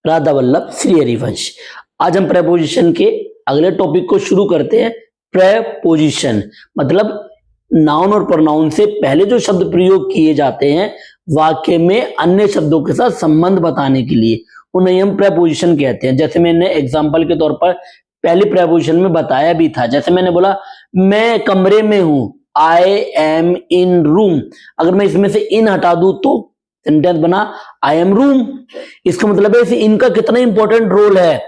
राधा वल्लभ श्री हरिवंश। आज हम प्रेपोजिशन के अगले टॉपिक को शुरू करते हैं। प्रेपोजिशन मतलब नाउन और प्रोनाउन से पहले जो शब्द प्रयोग किए जाते हैं वाक्य में अन्य शब्दों के साथ संबंध बताने के लिए, उन्हें हम प्रेपोजिशन कहते हैं। जैसे मैंने एग्जाम्पल के तौर पर पहले प्रेपोजिशन में बताया भी था, जैसे मैंने बोला मैं कमरे में हूं, आई एम इन रूम। अगर मैं इसमें से इन हटा दूं तो सेंटेंस बना आई एम रूम। इसका मतलब है इसे इनका कितना इंपॉर्टेंट रोल है,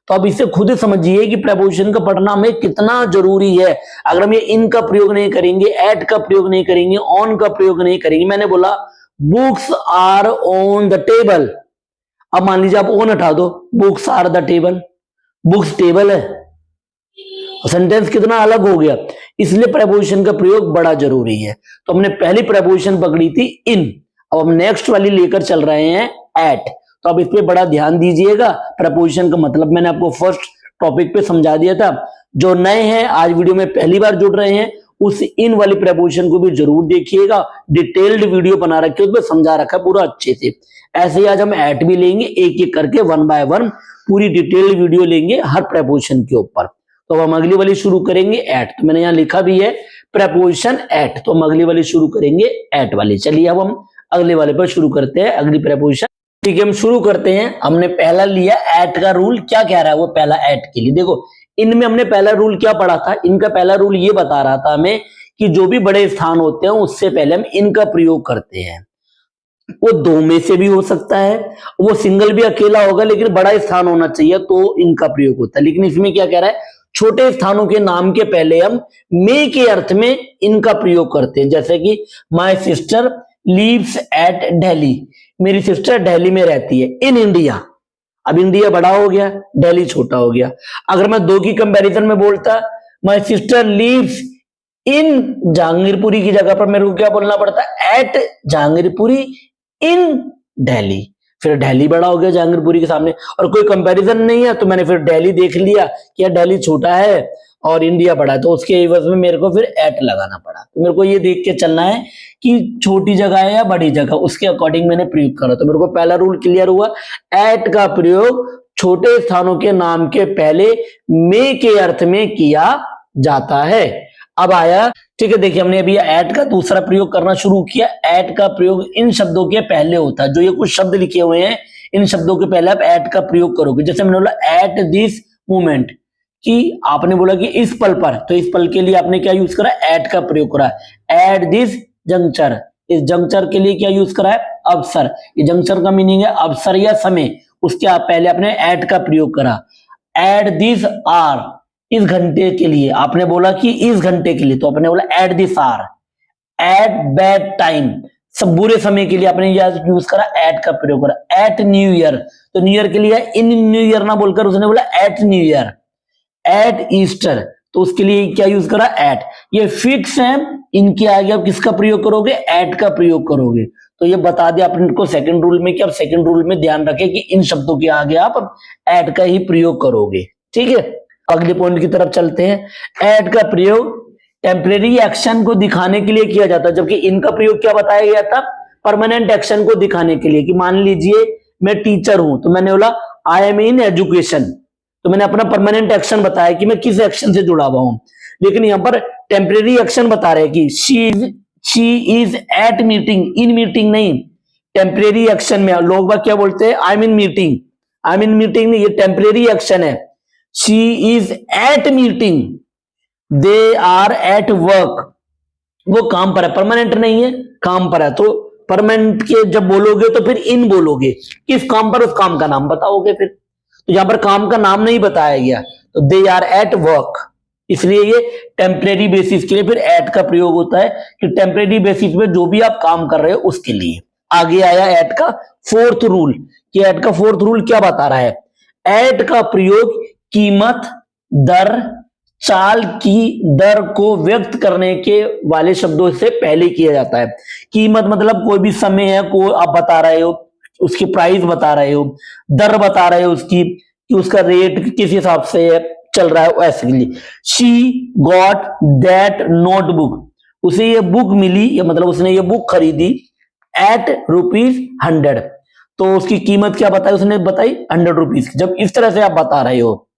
तो आप इसे खुद ही समझिए कि प्रेपोजिशन का पढ़ना हमें कितना जरूरी है। अगर हम ये इन का प्रयोग नहीं करेंगे, एट का प्रयोग नहीं करेंगे, ऑन का प्रयोग नहीं करेंगे। मैंने बोला books are on the table, अब मान लीजिए आप ऑन हटा दो, books are the table, books table है, सेंटेंस कितना अलग हो गया। इसलिए प्रेपोजिशन का प्रयोग बड़ा जरूरी है। तो हमने पहली प्रेपोजिशन पकड़ी थी इन, अब हम नेक्स्ट वाली लेकर चल रहे हैं एट। तो अब इस पे बड़ा ध्यान दीजिएगा। प्रेपोजिशन का मतलब मैंने आपको फर्स्ट टॉपिक पे समझा दिया था। जो नए हैं आज वीडियो में पहली बार जुड़ रहे हैं, उस इन वाली प्रेपोजिशन को भी जरूर देखिएगा। डिटेल्ड वीडियो बना रखी है, उसमें समझा रखा है पूरा अच्छे से। ऐसे ही आज हम एट भी लेंगे, एक एक करके वन बाय वन पूरी डिटेल्ड वीडियो लेंगे हर प्रेपोजिशन के ऊपर। तो हम अगली वाली शुरू करेंगे एट। तो मैंने यहाँ लिखा भी है प्रेपोजिशन एट, तो हम अगली वाली शुरू करेंगे एट वाली। चलिए अब हम अगले वाले पर शुरू करते हैं, अगली प्रेपोजिशन। ठीक है, हम शुरू करते हैं। हमने पहला लिया एट का रूल, क्या कह रहा है वो पहला एट के लिए। देखो इनमें हमने पहला रूल क्या पढ़ा था, इनका पहला रूल ये बता रहा था हमें कि जो भी बड़े स्थान होते हैं उससे पहले हम इनका प्रयोग करते हैं। वो दो में से भी हो सकता है, वो सिंगल भी अकेला होगा, लेकिन बड़ा स्थान होना चाहिए तो इनका प्रयोग होता है। लेकिन इसमें क्या कह रहा है, छोटे स्थानों के नाम के पहले हम मे के अर्थ में इनका प्रयोग करते हैं। जैसे कि my sister lives at Delhi, मेरी सिस्टर दिल्ली में रहती है। इन इंडिया, अब इंडिया बड़ा हो गया, दिल्ली छोटा हो गया। अगर मैं दो की कंपैरिजन में बोलता my sister lives in Jahangirpuri की जगह पर मेरे को क्या बोलना पड़ता, एट जहांगीरपुरी इन दिल्ली। फिर दिल्ली बड़ा हो गया जहांगीरपुरी के सामने, और कोई कंपैरिजन नहीं है तो मैंने फिर दिल्ली देख लिया कि यार दिल्ली छोटा है और इंडिया बड़ा है, तो उसके एवज में मेरे को फिर एट लगाना पड़ा। तो मेरे को ये देख के चलना है कि छोटी जगह है या बड़ी जगह, उसके अकॉर्डिंग मैंने प्रयोग करा। तो मेरे को पहला रूल क्लियर हुआ, एट का प्रयोग छोटे स्थानों के नाम के पहले मे के अर्थ में किया जाता है। अब आया, ठीक है, देखिए हमने अभी एट का दूसरा प्रयोग करना शुरू किया। एट का प्रयोग इन शब्दों के पहले होता है। जो ये कुछ शब्द लिखे हुए हैं इन शब्दों के पहले आप एट का प्रयोग करोगे। जैसे मैंने बोला एट दिस मोमेंट, कि आपने बोला कि इस पल पर, तो इस पल के लिए आपने क्या यूज करा, एट का प्रयोग करा। एट दिस जंक्चर, इस जंक्चर के लिए क्या यूज करा है, अवसर। ये जंक्चर का मीनिंग है अवसर या समय, उसके आप पहले आपने एट का प्रयोग करा। एट दिस आर, इस घंटे के लिए, आपने बोला कि इस घंटे के लिए, तो आपने बोला at this hour. At bad time, सब बुरे समय के लिए आपने यूज करा, एट का प्रयोग करा। एट न्यू ईयर, तो न्यू ईयर के लिए इन न्यू ईयर ना बोलकर उसने बोला at new year. At Easter, तो उसके लिए क्या यूज करा, एट। ये फिक्स है, इनके आगे आप किसका प्रयोग करोगे, एट का प्रयोग करोगे। तो ये बता दिया आपने को सेकंड रूल में कि आप सेकंड रूल में ध्यान रखें कि इन शब्दों के आगे आप एट का ही प्रयोग करोगे। ठीक है, अगले पॉइंट की तरफ चलते हैं। एट का प्रयोग टेम्परेरी एक्शन को दिखाने के लिए किया जाता है, जबकि इनका प्रयोग क्या बताया गया था, परमानेंट एक्शन को दिखाने के लिए। कि मान लीजिए मैं टीचर हूं, तो मैंने बोला आई एम इन एजुकेशन, तो मैंने अपना परमानेंट एक्शन बताया कि मैं किस एक्शन से जुड़ा हुआ हूं। लेकिन यहां पर टेम्परेरी एक्शन बता रहे कि she is at meeting, in meeting नहीं, टेम्परेरी एक्शन में लोग बाग क्या बोलते हैं, I am in meeting. I am in meeting नहीं, ये टेम्परेरी एक्शन है। She is at meeting, they are at work, वो काम पर है, परमानेंट नहीं है, काम पर है। तो परमानेंट के जब बोलोगे तो फिर इन बोलोगे, किस काम पर, उस काम का नाम बताओगे फिर। तो यहां पर काम का नाम नहीं बताया गया, तो दे आर एट वर्क, इसलिए ये टेम्परेरी बेसिस के लिए फिर एट का प्रयोग होता है कि टेम्परेरी बेसिस पे जो भी आप काम कर रहे हो उसके लिए। आगे आया एट का फोर्थ रूल, कि एट का फोर्थ रूल क्या बता रहा है। एट का प्रयोग कीमत, दर, चाल की दर को व्यक्त करने के वाले शब्दों से पहले किया जाता है। कीमत मतलब कोई भी समय है को आप बता रहे हो, उसकी प्राइस बता रहे हो। दर बता रहे हो उसकी, कि उसका रेट किस हिसाब से चल रहा है, ऐसे के लिए। शी गॉट दैट नोटबुक, उसे ये बुक मिली, या मतलब उसने ये बुक खरीदी एट ₹100, तो उसकी कीमत क्या बताई उसने, बताई 100 रुपीज। जब इस तरह से आप बता रहे हो,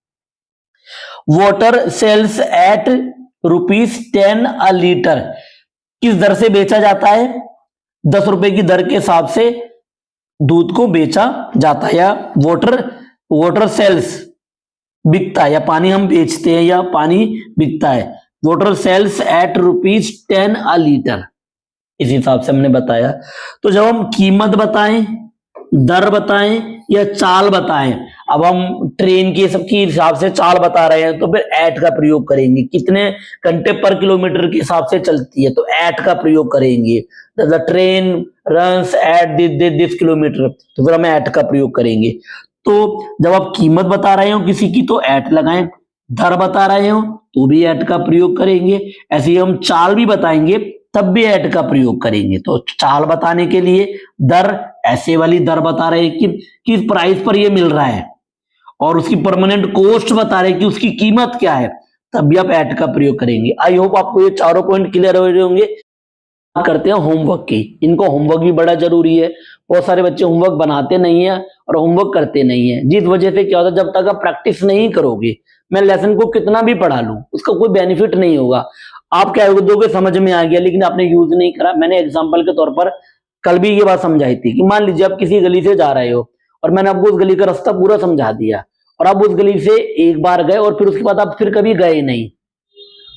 water sells at ₹10 a litre, किस दर से बेचा जाता है, 10 रुपए की दर के हिसाब से दूध को बेचा जाता है, या वाटर सेल्स बिकता है, या पानी हम बेचते हैं, या पानी बिकता है। Water sells at ₹10 a litre, इस हिसाब से हमने बताया। तो जब हम कीमत बताएं, दर बताएं या चाल बताएं, अब हम ट्रेन के सबके हिसाब से चाल बता रहे हैं तो फिर एट का प्रयोग करेंगे। कितने घंटे पर किलोमीटर के हिसाब से चलती है तो एट का प्रयोग करेंगे। The train runs at this kilometre, तो फिर हम एट का प्रयोग करेंगे। तो जब आप कीमत बता रहे हो किसी की तो एट लगाएं, दर बता रहे हो तो भी एट का प्रयोग करेंगे। ऐसे ही हम चाल भी बताएंगे तब भी एट का प्रयोग करेंगे। तो चाल बताने के लिए दर, ऐसे वाली दर बता रहे हैं कि किस प्राइस पर ये मिल रहा है, और उसकी परमानेंट कॉस्ट बता रहे हैं कि उसकी कीमत क्या है, तब भी आप एट का प्रयोग करेंगे। आई होप आपको ये चारों पॉइंट क्लियर हो रहे होंगे। करते हैं होमवर्क की, इनको होमवर्क भी बड़ा जरूरी है। बहुत सारे बच्चे होमवर्क बनाते नहीं है और होमवर्क करते नहीं है, जिस वजह से क्या होता है, जब तक आप प्रैक्टिस नहीं करोगे, मैं लेसन को कितना भी पढ़ा लूं उसका कोई बेनिफिट नहीं होगा। आप क्या दोगे, समझ में आ गया लेकिन आपने यूज नहीं करा। मैंने एग्जाम्पल के तौर पर कल भी ये बात समझाई थी कि मान लीजिए आप किसी गली से जा रहे हो और मैंने आपको उस गली का रास्ता पूरा समझा दिया, और आप उस गली से एक बार गए और फिर उसके बाद आप फिर कभी गए नहीं,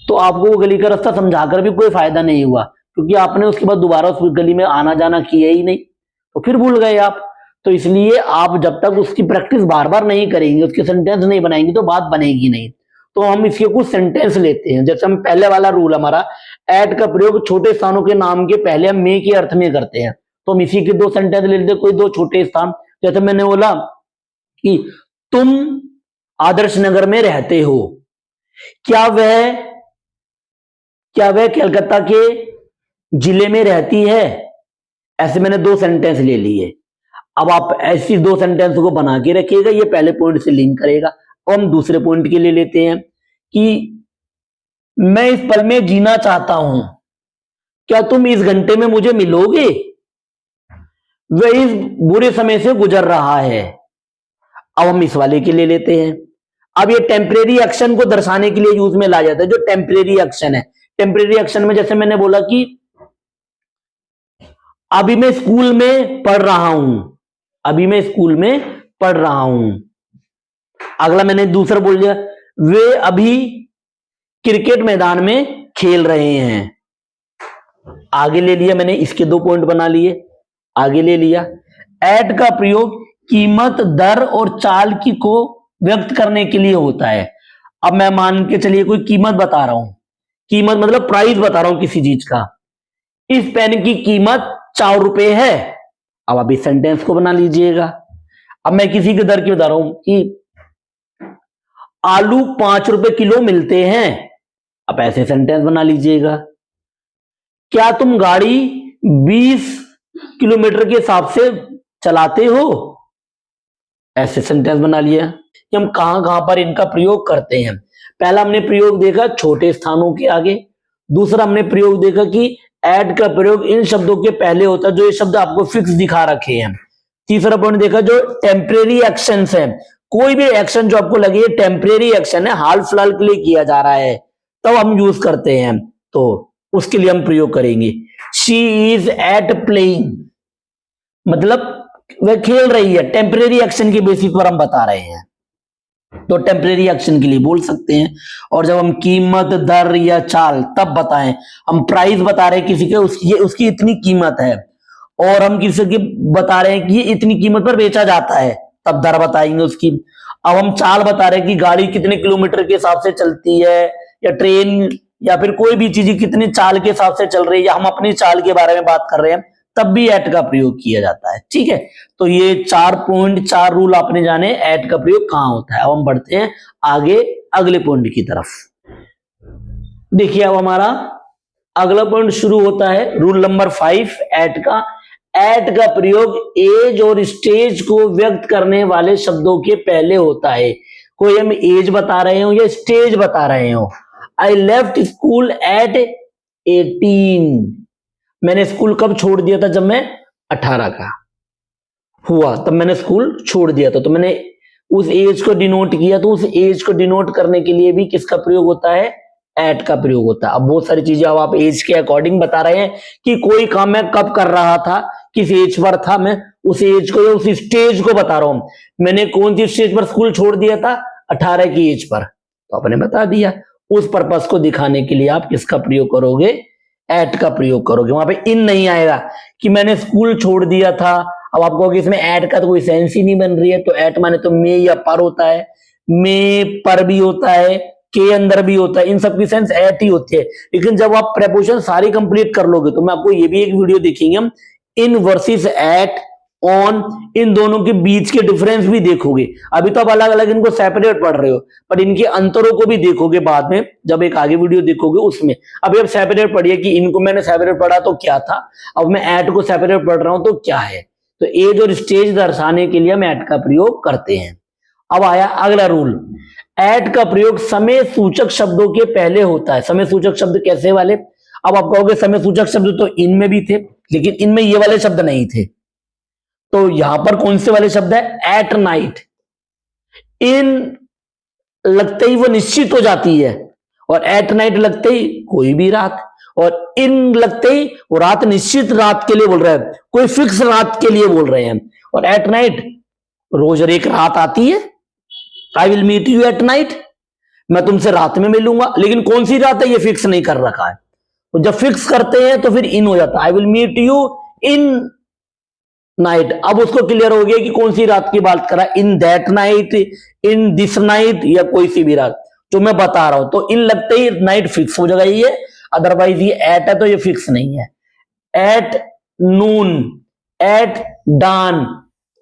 तो आपको वो गली का रास्ता समझाकर भी कोई फायदा नहीं हुआ, क्योंकि आपने उसके बाद दोबारा उस गली में आना जाना किया ही नहीं, तो फिर भूल गए आप। तो इसलिए आप जब तक उसकी प्रैक्टिस बार बार नहीं करेंगे, उसके सेंटेंस नहीं बनाएंगे तो बात बनेगी नहीं। तो हम इसके कुछ सेंटेंस लेते हैं। जैसे हम पहले वाला रूल हमारा, एट का प्रयोग छोटे स्थानों के नाम के पहले हम मे के अर्थ में करते हैं, तो हम इसी के दो सेंटेंस ले लेते हैं, कोई दो छोटे स्थान। जैसे मैंने बोला कि तुम आदर्श नगर में रहते हो, क्या वह कलकत्ता के जिले में रहती है, ऐसे मैंने दो सेंटेंस ले लिए। अब आप ऐसी दो सेंटेंस को बना के रखिएगा, ये पहले पॉइंट से लिंक करेगा। और हम दूसरे पॉइंट के लिए लेते हैं कि मैं इस पल में जीना चाहता हूं, क्या तुम इस घंटे में मुझे मिलोगे, वह इस बुरे समय से गुजर रहा है। अब हम इस वाले के लिए लेते हैं। अब ये टेम्परेरी एक्शन को दर्शाने के लिए यूज में ला जाता है, जो टेम्परेरी एक्शन है। टेम्परेरी एक्शन में जैसे मैंने बोला कि अभी मैं स्कूल में पढ़ रहा हूं, अभी मैं स्कूल में पढ़ रहा हूं। अगला मैंने दूसरा बोल दिया, वे अभी क्रिकेट मैदान में खेल रहे हैं। आगे ले लिया मैंने, इसके दो पॉइंट बना लिए, आगे ले लिया। एट का प्रयोग कीमत, दर और चाल की को व्यक्त करने के लिए होता है। अब मैं मान के चलिए कोई कीमत बता रहा हूं, कीमत मतलब प्राइस बता रहा हूं किसी चीज का, इस पेन की कीमत 4 रुपए है। अब आप इस सेंटेंस को बना लीजिएगा। अब मैं किसी के दर की बता रहा हूं कि आलू 5 रुपए किलो मिलते हैं, अब ऐसे सेंटेंस बना लीजिएगा। क्या तुम गाड़ी 20 किलोमीटर के हिसाब से चलाते हो, ऐसे सेंटेंस बना लिया। कि हम कहां कहां पर इनका प्रयोग करते हैं। पहला हमने प्रयोग देखा छोटे स्थानों के आगे, दूसरा हमने प्रयोग देखा कि एट का प्रयोग इन शब्दों के पहले होता है, जो ये शब्द आपको फिक्स दिखा रखे हैं। तीसरा पॉइंट देखा जो टेम्परेरी एक्शंस हैं, कोई भी एक्शन जो आपको लगे टेम्परेरी एक्शन है, हाल फिलहाल के लिए किया जा रहा है, तब हम यूज करते हैं, तो उसके लिए हम प्रयोग करेंगे। शी इज एट प्लेइंग, मतलब वह खेल रही है, टेम्परेरी एक्शन के बेसिस पर हम बता रहे हैं, तो टेम्परेरी एक्शन के लिए बोल सकते हैं। और जब हम कीमत, दर या चाल तब बताएं, हम प्राइस बता रहे हैं किसी के, उसकी इतनी कीमत है, और हम किसी के बता रहे हैं कि ये इतनी कीमत पर बेचा जाता है, तब दर बताएंगे उसकी। अब हम चाल बता रहे हैं कि गाड़ी कितने किलोमीटर के हिसाब से चलती है, या ट्रेन या फिर कोई भी चीज कितनी चाल के हिसाब से चल रही है, या हम अपनी चाल के बारे में बात कर रहे हैं, तब भी एट का प्रयोग किया जाता है। ठीक है, तो ये 4 पॉइंट, 4 रूल आपने जाने एट का प्रयोग कहां होता है। अब हम बढ़ते हैं आगे अगले पॉइंट की तरफ। देखिए अब हमारा अगला पॉइंट शुरू होता है रूल नंबर 5 एट का। एट का प्रयोग एज और स्टेज को व्यक्त करने वाले शब्दों के पहले होता है। कोई हम एज बता रहे हो या स्टेज बता रहे हो। आई लेफ्ट स्कूल एट 18, मैंने स्कूल कब छोड़ दिया था, जब मैं 18 का। हुआ तब मैंने स्कूल छोड़ दिया था, तो मैंने उस एज को डिनोट किया, तो उस एज को डिनोट करने के लिए भी किसका प्रयोग होता है, एट का प्रयोग होता है। अब बहुत सारी चीजें अब आप एज के अकॉर्डिंग बता रहे हैं कि कोई काम मैं कब कर रहा था, किस एज पर था, मैं उस एज को या उस स्टेज को बता रहा हूं। मैंने कौन सी स्टेज पर स्कूल छोड़ दिया था, 18 की एज पर, तो आपने बता दिया। उस पर्पस को दिखाने के लिए आप किसका प्रयोग करोगे, एट का प्रयोग करोगे। वहां पे इन नहीं आएगा कि मैंने स्कूल छोड़ दिया था। अब आप कहोगे इसमें एट का तो कोई सेंस ही नहीं बन रही है, तो एट माने तो मे या पर होता है, मे पर भी होता है, के अंदर भी होता है, इन सब की सेंस एट ही होती है। लेकिन जब आप प्रेपोजिशन सारी कंप्लीट कर लोगे तो मैं आपको ये भी एक वीडियो देखेंगे हम, इन वर्सेस एट, ऑन, इन दोनों के बीच के डिफरेंस भी देखोगे। अभी तो आप अलग अलग इनको सेपरेट पढ़ रहे हो, पर इनके अंतरों को भी देखोगे बाद में, जब एक आगे वीडियो देखोगे उसमें। अभी आप सेपरेट पढ़िए कि इनको मैंने सेपरेट पढ़ा तो क्या था, अब मैं एट को सेपरेट पढ़ रहा हूं तो क्या है। तो एज और स्टेज दर्शाने के लिए हम एट का प्रयोग करते हैं। अब आया अगला रूल, एट का प्रयोग समय सूचक शब्दों के पहले होता है। समय सूचक शब्द कैसे वाले, अब आप कहोगे समय सूचक शब्द तो इनमें भी थे, लेकिन इनमें ये वाले शब्द नहीं थे, तो यहां पर कौन से वाले शब्द है, एट नाइट। इन लगते ही वो निश्चित हो जाती है, और एट नाइट लगते ही कोई भी रात, और इन लगते ही वो रात निश्चित रात के लिए बोल रहा है, कोई फिक्स रात के लिए बोल रहे हैं। और एट नाइट रोज और एक रात आती है, I will meet you at night, मैं तुमसे रात में मिलूंगा, लेकिन कौन सी रात है ये फिक्स नहीं कर रखा है। तो जब फिक्स करते हैं तो फिर इन हो जाता है, I will meet you in night. अब उसको क्लियर हो गया कि कौन सी रात की बात करा, in that night, in this night, या कोई सी भी रात जो मैं बता रहा हूं। तो इन लगते ही नाइट फिक्स हो जाएगा ये, अदरवाइज ये एट है तो ये फिक्स नहीं है। At noon, at dawn,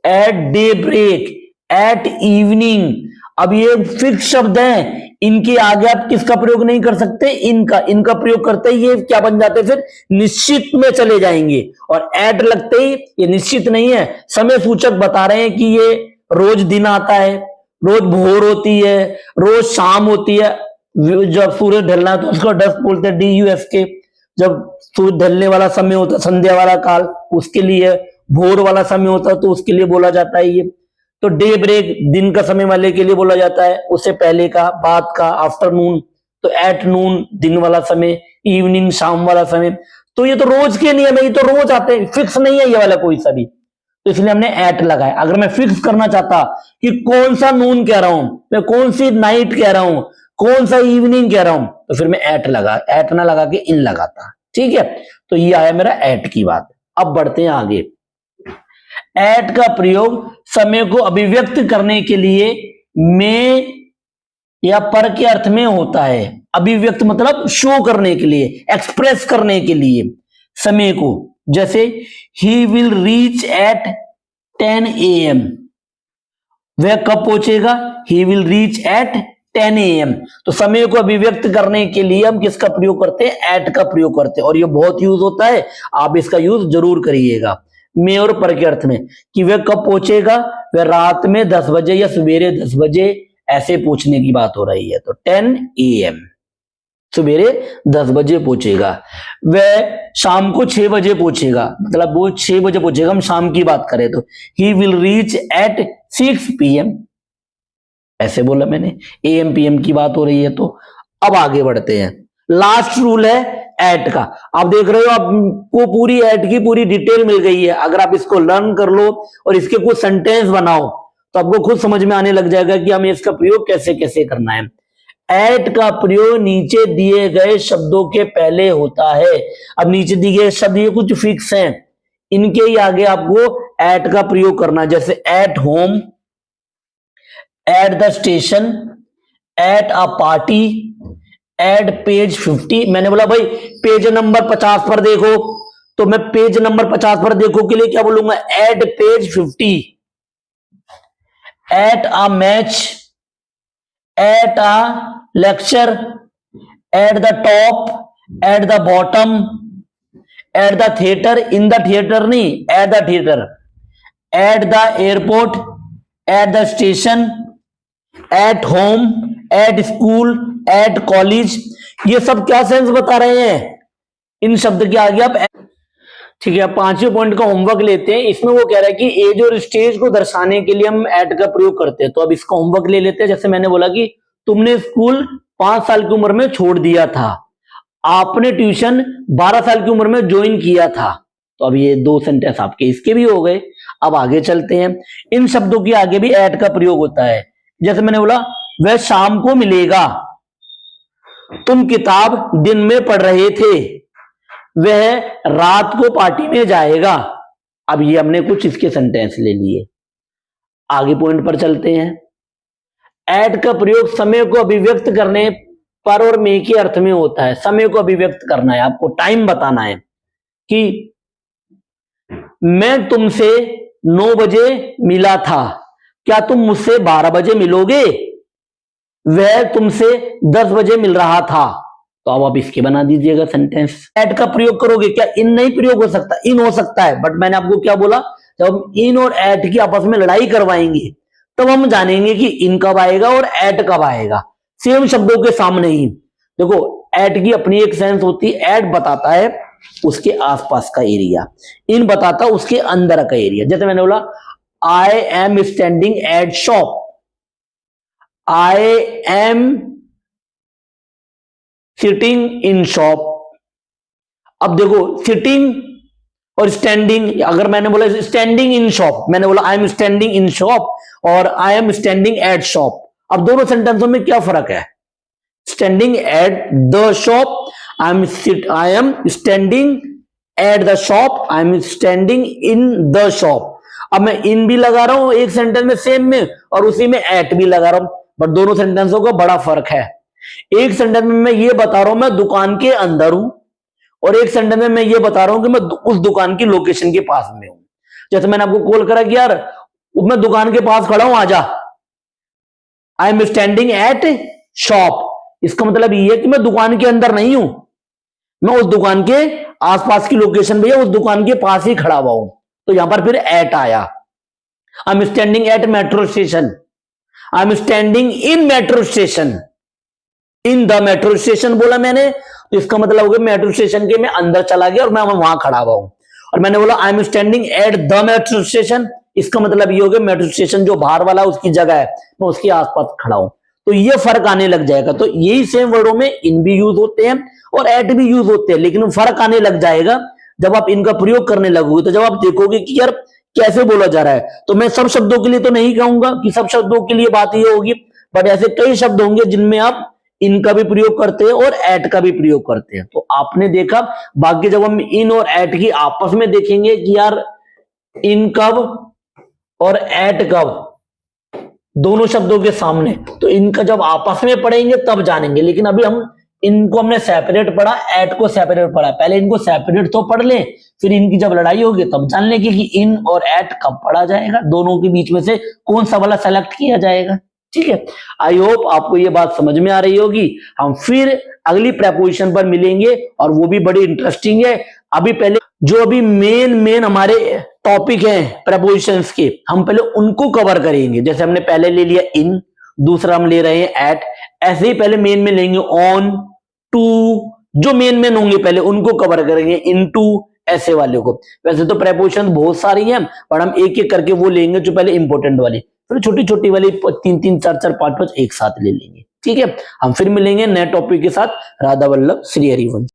at day break, at evening, अब ये फिक्स शब्द हैं, इनके आगे आप किसका प्रयोग नहीं कर सकते, इनका। इनका प्रयोग करते ही ये क्या बन जाते हैं, फिर निश्चित में चले जाएंगे। और एट लगते ही ये निश्चित नहीं है, समय सूचक बता रहे हैं कि ये रोज दिन आता है, रोज भोर होती है, रोज शाम होती है। जब सूरज ढलना है तो उसको डस्क बोलते हैं, DUSK। जब सूरज ढलने वाला समय होता है, संध्या वाला काल, उसके लिए। भोर वाला समय होता है तो उसके लिए बोला जाता है ये। तो डे ब्रेक दिन का समय वाले के लिए बोला जाता है, उससे पहले का, बाद का, आफ्टरनून। तो एट नून दिन वाला समय, इवनिंग शाम वाला समय। तो ये तो रोज के नियम है, ये तो रोज आते हैं, फिक्स नहीं है ये वाला कोई सा भी, तो इसलिए हमने एट लगाया। अगर मैं फिक्स करना चाहता कि कौन सा नून कह रहा हूं, मैं कौन सी नाइट कह रहा हूं, कौन सा इवनिंग कह रहा हूं, तो फिर मैं एट एट ना लगा के इन लगाता। ठीक है, तो ये आया मेरा एट की बात। अब बढ़ते हैं आगे। एट का प्रयोग समय को अभिव्यक्त करने के लिए में या पर के अर्थ में होता है। अभिव्यक्त मतलब शो करने के लिए, एक्सप्रेस करने के लिए समय को। जैसे he will reach at 10 AM, वह कब पहुंचेगा, he will reach at 10 AM। तो समय को अभिव्यक्त करने के लिए हम किसका प्रयोग करते हैं, एट का प्रयोग करते हैं, और यह बहुत यूज होता है, आप इसका यूज जरूर करिएगा। में और पर के अर्थ में, कि वह कब पहुंचेगा, वह रात में 10 बजे या सवेरे 10 बजे, ऐसे पूछने की बात हो रही है। तो 10 AM, सवेरे 10 बजे पहुंचेगा। वह शाम को 6 बजे पहुंचेगा, मतलब वो 6 बजे पहुंचेगा, हम शाम की बात करें तो he will reach at 6 PM, ऐसे बोला मैंने, AM PM की बात हो रही है। तो अब आगे बढ़ते हैं, लास्ट रूल है एट का। आप देख रहे हो आपको पूरी एट की पूरी डिटेल मिल गई है। अगर आप इसको लर्न कर लो और इसके कुछ सेंटेंस बनाओ तो आपको खुद समझ में आने लग जाएगा कि हमें इसका प्रयोग कैसे कैसे करना है। एट का प्रयोग नीचे दिए गए शब्दों के पहले होता है। अब नीचे दिए गए शब्द ये कुछ फिक्स हैं, इनके ही आगे आपको एट का प्रयोग करना है। जैसे at home, at the station, at a party, at page 50। मैंने बोला भाई पेज नंबर 50 पर देखो, तो मैं पेज नंबर 50 पर देखो के लिए क्या बोलूंगा, at page 50। At a match, at a lecture, at the top, at the bottom, at the theatre, in the theatre नहीं, at the theatre, at the airport, at the station, at home, at school, at college. ये सब क्या sense बता रहे हैं, इन शब्द के आगे आप ठीक है, पांचवें पॉइंट का होमवर्क लेते हैं। इसमें वो कह रहा है कि एज और स्टेज को दर्शाने के लिए हम एट का प्रयोग करते हैं। तो अब इसका होमवर्क ले लेते हैं। जैसे मैंने बोला कि तुमने स्कूल 5 साल की उम्र में छोड़ दिया था, आपने ट्यूशन 12 साल की उम्र में ज्वाइन किया था। तो अब ये 2 सेंटेंस आपके इसके भी हो गए। अब आगे चलते हैं। इन शब्दों के आगे भी एट का प्रयोग होता है। जैसे मैंने बोला वह शाम को मिलेगा, तुम किताब दिन में पढ़ रहे थे, वह रात को पार्टी में जाएगा। अब ये हमने कुछ इसके सेंटेंस ले लिए। आगे पॉइंट पर चलते हैं। एट का प्रयोग समय को अभिव्यक्त करने पर और में के अर्थ में होता है। समय को अभिव्यक्त करना है, आपको टाइम बताना है कि मैं तुमसे 9 बजे मिला था, क्या तुम मुझसे 12 बजे मिलोगे? वह तुमसे 10 बजे मिल रहा था। तो अब आप इसके बना दीजिएगा सेंटेंस। एट का प्रयोग करोगे, क्या इन नहीं प्रयोग हो सकता? इन हो सकता है, बट मैंने आपको क्या बोला, जब हम इन और एट की आपस में लड़ाई करवाएंगे तब हम जानेंगे कि इन कब आएगा और एट कब आएगा। सेम शब्दों के सामने ही देखो, एट की अपनी एक सेंस होती है। एट बताता है उसके आसपास का एरिया, इन बताता उसके अंदर का एरिया। जैसे मैंने बोला I am standing at shop, I am sitting in shop. अब देखो सिटिंग और स्टैंडिंग, अगर मैंने बोला स्टैंडिंग इन शॉप, मैंने बोला I am standing in shop और I am standing at shop. अब दोनों सेंटेंसों में क्या फर्क है? Standing at the shop, I am standing at the shop, I am standing in the shop. अब मैं इन भी लगा रहा हूं एक सेंटेंस में सेम में, और उसी में एट भी लगा रहा हूं, बट दोनों सेंटेंसों का बड़ा फर्क है। एक सेंटेंस में मैं ये बता रहा हूं मैं दुकान के अंदर हूं, और एक सेंटेंस में मैं ये बता रहा हूं कि मैं उस दुकान की लोकेशन के पास में हूं। जैसे मैंने आपको कॉल करा कि यार मैं दुकान के पास खड़ा हूं, आजा। आई एम स्टैंडिंग एट शॉप, इसका मतलब ये है कि मैं दुकान के अंदर नहीं हूं, मैं उस दुकान के आसपास की लोकेशन भैया उस दुकान के पास ही खड़ा हुआ हूं। तो यहां पर फिर एट आया। आई am standing eight metro station, I am standing in metro station, in the metro station बोला मैंने, तो इसका मतलब हो गया मेट्रो स्टेशन के मैं अंदर चला गया और मैं वहां खड़ा हुआ हूं। और मैंने बोला I am standing at the metro station, इसका मतलब ये हो गया मेट्रो स्टेशन जो बाहर वाला उसकी जगह है, मैं उसके आसपास खड़ा हूं। तो ये फर्क आने लग जाएगा। तो यही सेम वर्डों में इन भी यूज होते हैं और एट भी यूज होते हैं, लेकिन फर्क आने लग जाएगा जब आप इनका प्रयोग करने लगोगे। तो जब आप देखोगे कि यार कैसे बोला जा रहा है, तो मैं सब शब्दों के लिए तो नहीं कहूंगा कि सब शब्दों के लिए बात ये होगी, बट ऐसे कई शब्द होंगे जिनमें आप इनका भी प्रयोग करते हैं और एट का भी प्रयोग करते हैं। तो आपने देखा, बाकी जब हम इन और एट की आपस में देखेंगे कि यार इन कब और एट कब, दोनों शब्दों के सामने, तो इनका जब आपस में पढ़ेंगे तब जानेंगे। लेकिन अभी हम इनको हमने सेपरेट पढ़ा, एट को सेपरेट पढ़ा, पहले इनको सेपरेट तो पढ़ ले, फिर इनकी जब लड़ाई होगी तब जान लेंगे कि इन और एट कब पढ़ा जाएगा, दोनों के बीच में से कौन सा वाला सेलेक्ट किया जाएगा। ठीक है, आई होप आपको ये बात समझ में आ रही होगी। हम फिर अगली प्रेपोजिशन पर मिलेंगे और वो भी बड़ी इंटरेस्टिंग है। अभी पहले जो अभी मेन हमारे टॉपिक हैं प्रेपोजिशंस के, हम पहले उनको कवर करेंगे। जैसे हमने पहले ले लिया इन, दूसरा हम ले रहे हैं एट, ऐसे ही पहले मेन में लेंगे ऑन, टू, जो मेन होंगे पहले उनको कवर करेंगे, इनटू, ऐसे वाले को। वैसे तो प्रेपोजिशन बहुत सारी हैं, पर हम एक एक करके वो लेंगे जो पहले इंपॉर्टेंट वाली, फिर छोटी छोटी वाली 3 4 5 एक साथ ले लेंगे। ठीक है, हम फिर मिलेंगे नए टॉपिक के साथ। राधा वल्लभ श्री हरिवंश।